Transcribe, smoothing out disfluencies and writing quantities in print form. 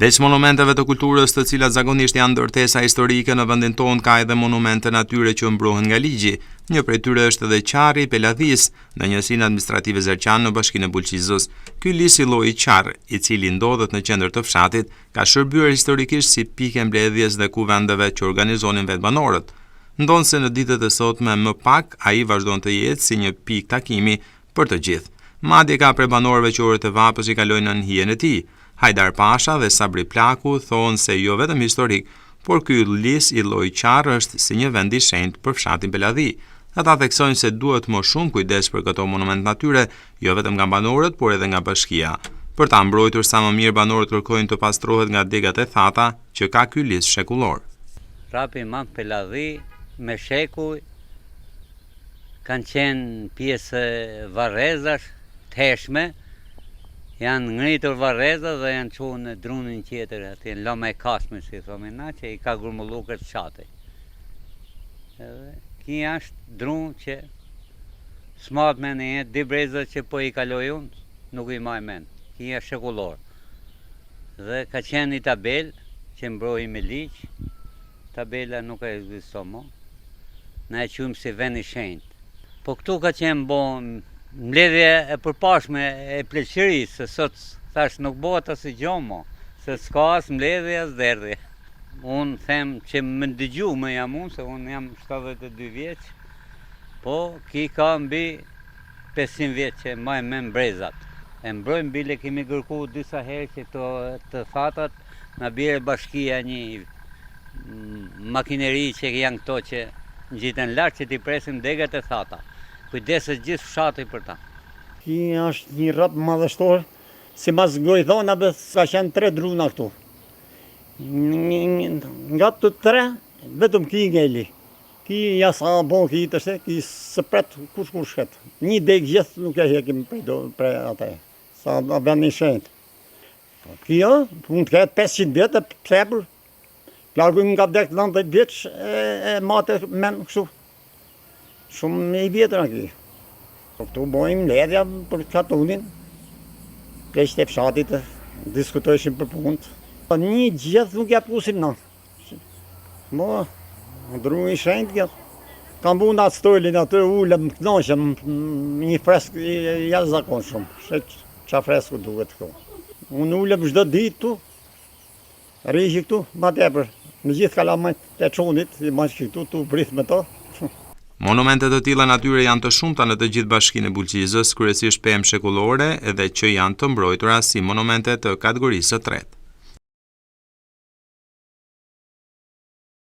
Veç monumenteve të kulturës, të cilat zakonisht janë ndërtesa historike, në vendin tonë ka edhe monumente natyre që mbrohen nga ligji. Një prej tyre është edhe Qarri i Peladhis, në njësinë administrative Zerqan në bashkinë e Bulqizës. Ky lis i lloji Qarr, i cili ndodhet në qendër të fshatit, ka shërbyer historikisht si pikë mbledhjes dhe kuvendeve që organizonin vetë banorët. Ndonse në ditët e sotme më pak ai vazhdon të jetë si një pikë takimi për të gjithë. Madje ka prej banorëve që orët e vapës i kalojnë në hijen e tij. Hajdar Pasha dhe Sabri Plaku thonë se jo vetëm historik, por ky lis i lloji Qarr është si një vend i shenjtë për fshatin Peladhi. Ata theksojnë se duhet më shumë kujdes për këto monument natyre, jo vetëm nga banorët, por edhe nga bashkia. Për ta mbrojtur sa më mirë, banorët kërkojnë të pastrohet nga degat e thata që ka ky lis shekullor. Rapi Mam Peladhi me shekuj kanë qenë pjesë varrezash të hershme. Janë ngritur varreza dhe janë qunë në drunin tjetër, aty në loma e kasme, si thomi na, që i ka grumullu këtë qati. Ki është drun që smat me në jetë, di breza që po i kaloj unë, nuk i maj men. Ki është shekullor. Dhe ka qenë një tabel që mbroj me ligj, tabela nuk e ekzisto mo, na e qumë si vend i shenjtë. Po këtu ka qenë bon mbledhje e përpashme e pleqërisë, se sot thash nuk bëhet asnjë gjë mo, se s'ka as mbledhje as derdhje. Unë them që më dëgju më jam unë, se unë jam 72 vjeç, po ki ka mbi 500 vjeç që maj me mbrezat. E mbrojmë bile kemi kërku disa herë që të fatat na bjerë bashkia një makineri që janë këto që ngjiten lart që t'i presim degat e thata. Kujdeset gjithë fshati për ta. Ki është një rrap madhështor, si mas gojthona bë sa qenë 3 druna këtu. Nga të 3, vetëm ki ngeli. Ki jasa bon ki të shte, ki së pret kush shet. Një deg gjithë nuk e hekim prej ataj, sa vend një shenjtë. Kjo, mund të ketë 500 vjetë e psepër. Plaku nga vdek 90 vjeç e mate men kështu. Shumë i vjetër aki. Këtu bojmë ledhja për katunin, pleqët e fshatit të diskutojshim për punët. Një gjithë nuk ja pusim na. Mo, ndru i shenjtë kjo. Kam bu në atë stolin atë ullëm, knoqëm, një fresk jashtë zakon shumë. Shet qa fresku duhet këtu. Unë ullëm çdo ditë tu, rriqi këtu, ma tepër. Në gjithë kalamajt e çonit, i maqë këtu, tu brith me to. Monumentet të tilla natyre janë të shumta në të gjithë bashkinë e Bulqizës, kryesisht pemë shekullore edhe që janë të mbrojtura si monumente të kategorisë së tretë.